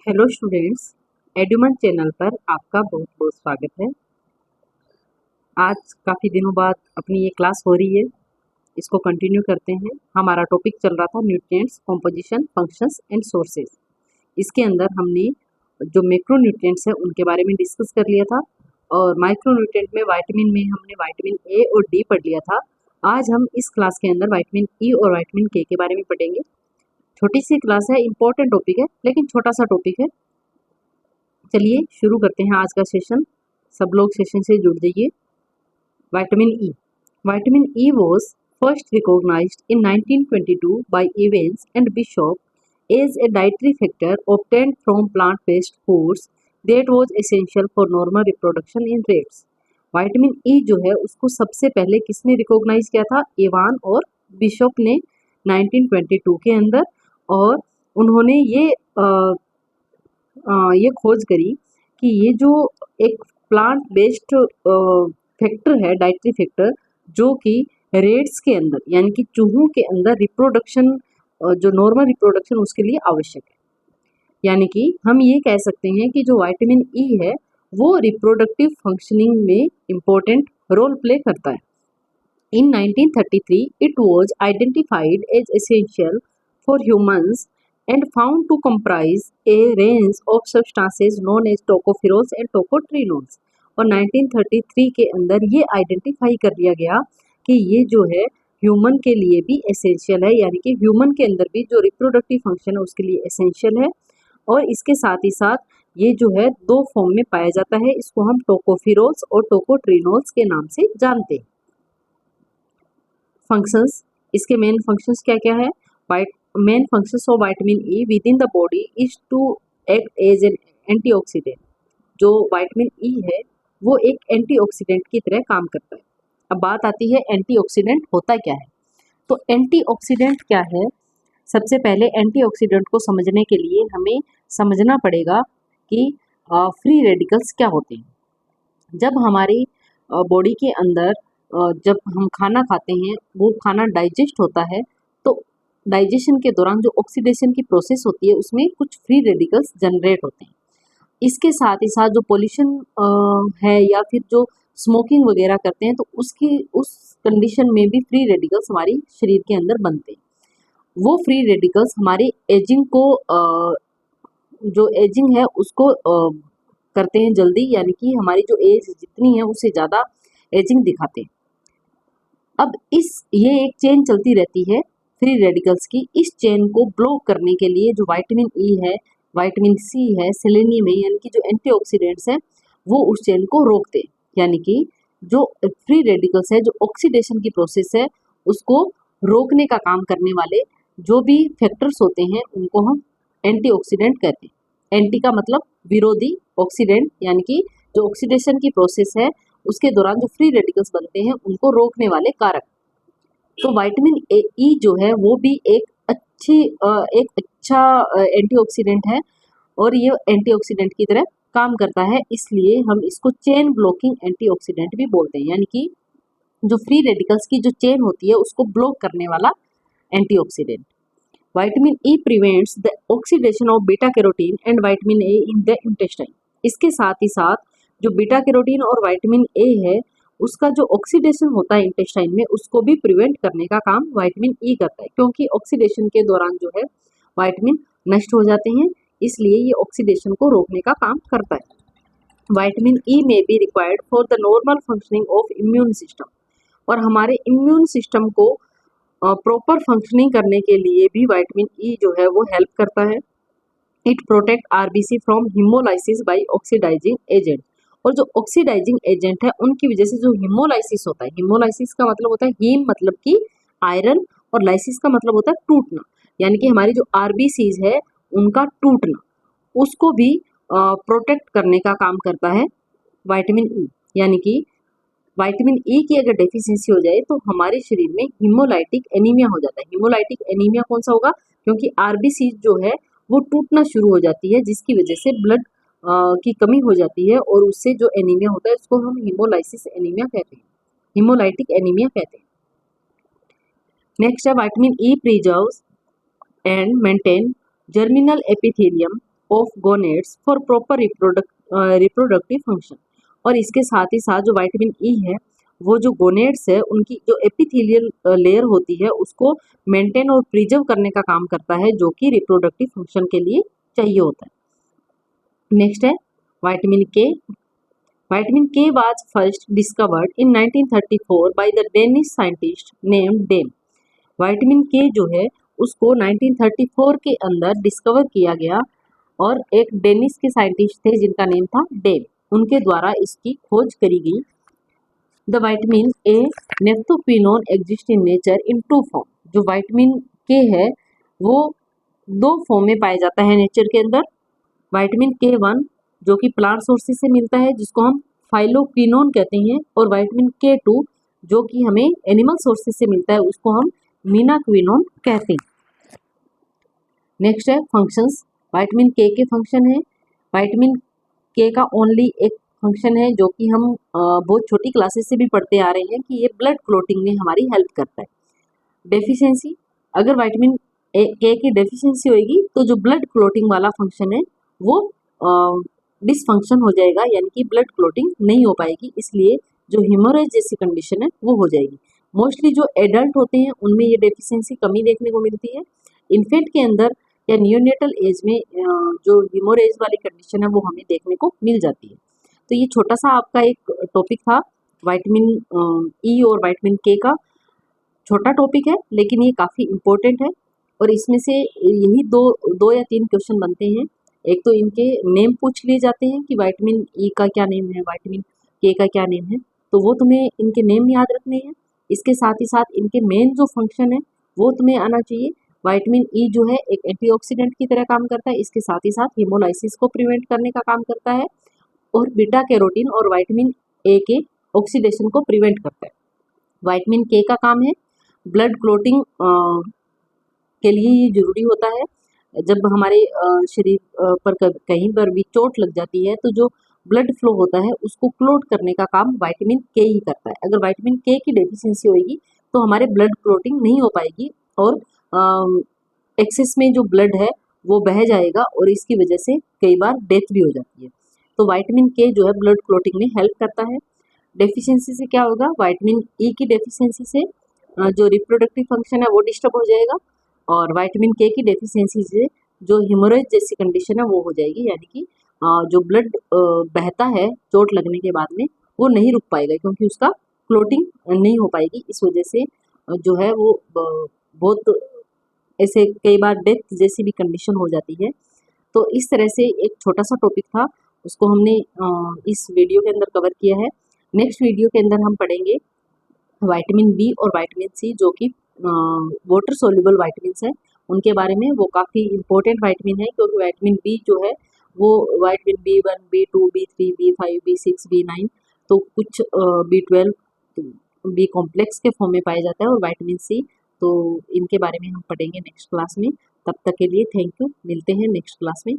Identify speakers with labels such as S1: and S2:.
S1: Hello students, एडुमन channel पर आपका बहुत बहुत स्वागत है। आज काफ़ी दिनों बाद अपनी ये क्लास हो रही है, इसको कंटिन्यू करते हैं। हमारा टॉपिक चल रहा था nutrients, composition, functions and sources. इसके अंदर हमने जो मैक्रो न्यूट्रिएंट्स है उनके बारे में डिस्कस कर लिया था और माइक्रो न्यूट्रिएंट में वाइटामिन में हमने वाइटामिन ए और डी पढ़ लिया था। आज हम इस क्लास के अंदर वाइटामिन ई और वाइटामिन के बारे में पढ़ेंगे। छोटी सी क्लास है, इंपॉर्टेंट टॉपिक है लेकिन छोटा सा टॉपिक है। चलिए शुरू करते हैं आज का सेशन। सब लोग सेशन से जुड़ जाइए। Vitamin E. Vitamin E was first recognised in 1922 by Evans and Bishop as a dietary factor obtained from plant-based foods that was essential for normal reproduction in rabbits। Vitamin E जो है उसको सबसे पहले किसने recognise किया था? Evan और bishop ने 1922 के अंदर। और उन्होंने ये खोज करी कि ये जो एक प्लांट बेस्ड फैक्टर है, डाइटरी फैक्टर, जो कि रेट्स के अंदर यानी कि चूहों के अंदर रिप्रोडक्शन, जो नॉर्मल रिप्रोडक्शन उसके लिए आवश्यक है। यानी कि हम ये कह सकते हैं कि जो विटामिन ई है वो रिप्रोडक्टिव फंक्शनिंग में इम्पोर्टेंट रोल प्ले करता है। In 1933, it was identified as essential for humans and found to comprise a range of substances known as tocopherols and tocotrienols। और 1933 के अंदर ये आइडेंटिफाई कर लिया गया कि ये जो है ह्यूमन के लिए भी एसेंशियल है, यानी कि ह्यूमन के अंदर भी जो रिप्रोडक्टिव फंक्शन है उसके लिए एसेंशियल है। और इसके साथ ही साथ ये जो है दो फॉर्म में पाया जाता है। इसको हम टोकोफिरोल्स और टोकोट्रिनोल्स के नाम से जानते हैं। फंक्शंस, इसके मेन फंक्शंस क्या क्या है? Main functions of vitamin E within the body is to act as an antioxidant. जो विटामिन ई है वो एक एंटीऑक्सीडेंट की तरह काम करता है। अब बात आती है एंटीऑक्सीडेंट होता क्या है। तो एंटीऑक्सीडेंट क्या है? सबसे पहले एंटीऑक्सीडेंट को समझने के लिए हमें समझना पड़ेगा कि फ्री रेडिकल्स क्या होते हैं। जब हमारी बॉडी के अंदर जब हम खाना खाते हैं, वो खाना डाइजेस्ट होता है, तो डाइजेशन के दौरान जो ऑक्सीडेशन की प्रोसेस होती है उसमें कुछ फ्री रेडिकल्स जनरेट होते हैं। इसके साथ ही साथ जो पोल्यूशन है या फिर जो स्मोकिंग वगैरह करते हैं तो उस कंडीशन में भी फ्री रेडिकल्स हमारी शरीर के अंदर बनते हैं। वो फ्री रेडिकल्स हमारी एजिंग को जो एजिंग है उसको करते हैं जल्दी, यानी कि हमारी जो एज जितनी है उससे ज़्यादा एजिंग दिखाते हैं। अब ये एक चेन चलती रहती है फ्री रेडिकल्स की। इस चेन को ब्लॉक करने के लिए जो विटामिन ई है, विटामिन सी है, सेलेनियम है, यानी कि जो एंटीऑक्सीडेंट्स हैं वो उस चेन को रोकते हैं। यानी कि जो फ्री रेडिकल्स है, जो ऑक्सीडेशन की प्रोसेस है उसको रोकने का काम करने वाले जो भी फैक्टर्स होते हैं उनको हम एंटीऑक्सीडेंट कहते हैं। एंटी का मतलब विरोधी, ऑक्सीडेंट यानी कि जो ऑक्सीडेशन की प्रोसेस है उसके दौरान जो फ्री रेडिकल्स बनते हैं उनको रोकने वाले कारक। तो विटामिन ई जो है वो भी एक अच्छा एंटीऑक्सीडेंट है और ये एंटीऑक्सीडेंट की तरह काम करता है, इसलिए हम इसको चेन ब्लॉकिंग एंटीऑक्सीडेंट भी बोलते हैं। यानी कि जो फ्री रेडिकल्स की जो चेन होती है उसको ब्लॉक करने वाला antioxidant. Vitamin E prevents the oxidation of beta carotene and vitamin A in the intestine. इसके साथ ही साथ जो बीटा कैरोटीन और विटामिन ए है उसका जो ऑक्सीडेशन होता है इंटेस्टाइन में उसको भी प्रिवेंट करने का काम विटामिन ई करता है, क्योंकि ऑक्सीडेशन के दौरान जो है विटामिन नष्ट हो जाते हैं, इसलिए ये ऑक्सीडेशन को रोकने का काम करता है। विटामिन ई में be required for the normal functioning of immune system. और हमारे इम्यून सिस्टम को प्रॉपर फंक्शनिंग करने के लिए भी विटामिन ई जो है वो हेल्प करता है। It protect RBC from haemolysis by oxidising agent. और जो ऑक्सीडाइजिंग एजेंट है उनकी वजह से जो हीमोलाइसिस होता है, हीमोलाइसिस का मतलब होता है हीम मतलब कि आयरन और लाइसिस का मतलब होता है टूटना, यानी कि हमारी जो आरबीसीज है उनका टूटना, उसको भी प्रोटेक्ट करने का काम करता है विटामिन ई। यानी कि विटामिन ई की अगर डेफिशिएंसी हो जाए तो हमारे शरीर में हीमोलाइटिक एनीमिया हो जाता है। हीमोलाइटिक एनीमिया कौन सा होगा? क्योंकि आरबीसी जो है वो टूटना शुरू हो जाती है, जिसकी वजह से ब्लड की कमी हो जाती है और उससे जो एनीमिया होता है उसको हम हीमोलाइसिस एनीमिया कहते हैं, हीमोलाइटिक एनीमिया कहते हैं। नेक्स्ट है vitamin E preserves and maintain germinal epithelium of gonads for proper reproductive function. और इसके साथ ही साथ जो विटामिन ई है वो जो गोनेट्स है उनकी जो एपिथेलियल लेयर होती है उसको मेंटेन और प्रिजर्व करने का काम करता है, जो कि रिप्रोडक्टिव फंक्शन के लिए चाहिए होता है। नेक्स्ट है vitamin K. Vitamin K was first discovered in 1934 by the Danish scientist named Dam. Vitamin K जो है उसको 1934 के अंदर डिस्कवर किया गया और एक डेनिश के साइंटिस्ट थे जिनका नेम था डेम, उनके द्वारा इसकी खोज करी गई। The vitamin a naphthoquinone exist in nature in two form. जो विटामिन के है वो दो फॉर्म में पाया जाता है नेचर के अंदर। विटामिन के वन जो कि प्लांट सोर्सेज से मिलता है जिसको हम फाइलोक्विनोन कहते हैं, और विटामिन के टू जो कि हमें एनिमल सोर्सेज से मिलता है उसको हम मीनाक्विनोन कहते हैं। नेक्स्ट है फंक्शंस। विटामिन के फंक्शन है। विटामिन के का ओनली एक फंक्शन है जो कि हम बहुत छोटी क्लासेस से भी पढ़ते आ रहे हैं कि ये ब्लड क्लोटिंग में हमारी हेल्प करता है। डेफिशिएंसी, अगर विटामिन के की डेफिशिएंसी होगी तो जो ब्लड क्लोटिंग वाला फंक्शन है वो डिसफंक्शन हो जाएगा, यानी कि ब्लड क्लोटिंग नहीं हो पाएगी, इसलिए जो हेमोरेज जैसी कंडीशन है वो हो जाएगी। मोस्टली जो एडल्ट होते हैं उनमें ये डेफिशिएंसी कमी देखने को मिलती है। इन्फेंट के अंदर या नियोनेटल एज में जो हेमोरेज वाली कंडीशन है वो हमें देखने को मिल जाती है। तो ये छोटा सा आपका एक टॉपिक था विटामिन ई और विटामिन के का। छोटा टॉपिक है लेकिन ये काफ़ी इम्पोर्टेंट है, और इसमें से यही दो या तीन क्वेश्चन बनते हैं। एक तो इनके नेम पूछ लिए जाते हैं कि विटामिन ई का क्या नेम है, विटामिन के का क्या नेम है, तो वो तुम्हें इनके नेम याद रखने हैं। इसके साथ ही साथ इनके मेन जो फंक्शन है वो तुम्हें आना चाहिए। विटामिन ई जो है एक एंटीऑक्सीडेंट की तरह काम करता है, इसके साथ ही साथ हीमोलाइसिस को प्रिवेंट करने का काम करता है, और बीटा कैरोटीन और विटामिन ए के ऑक्सीडेशन को प्रिवेंट करता है। विटामिन के का काम है ब्लड क्लोटिंग के लिए ये जरूरी होता है। जब हमारे शरीर पर कहीं पर भी चोट लग जाती है तो जो ब्लड फ्लो होता है उसको क्लोट करने का काम विटामिन के ही करता है। अगर विटामिन के की डेफिशिएंसी होगी तो हमारे ब्लड क्लोटिंग नहीं हो पाएगी और एक्सेस में जो ब्लड है वो बह जाएगा, और इसकी वजह से कई बार डेथ भी हो जाती है। तो विटामिन के जो है ब्लड क्लोटिंग में हेल्प करता है। डेफिशिएंसी से क्या होगा, विटामिन ई की डेफिशिएंसी से जो रिप्रोडक्टिव फंक्शन है वो डिस्टर्ब हो जाएगा, और विटामिन के की डेफिशिएंसी से जो हेमोरेज जैसी कंडीशन है वो हो जाएगी, यानी कि जो ब्लड बहता है चोट लगने के बाद में वो नहीं रुक पाएगा क्योंकि उसका क्लोटिंग नहीं हो पाएगी। इस वजह से जो है वो बहुत ऐसे कई बार डेथ जैसी भी कंडीशन हो जाती है। तो इस तरह से एक छोटा सा टॉपिक था, उसको हमने इस वीडियो के अंदर कवर किया है। नेक्स्ट वीडियो के अंदर हम पढ़ेंगे विटामिन बी और विटामिन सी जो कि वाटर सोल्यूबल विटामिन्स हैं, उनके बारे में। वो काफ़ी इंपॉर्टेंट विटामिन है क्योंकि विटामिन बी जो है वो vitamin B1, B2, B3, B5, B6, B9 तो कुछ B12 बी कॉम्प्लेक्स के फॉर्म में पाया जाता है, और विटामिन सी तो इनके बारे में हम पढ़ेंगे नेक्स्ट क्लास में। तब तक के लिए थैंक यू, मिलते हैं नेक्स्ट क्लास में।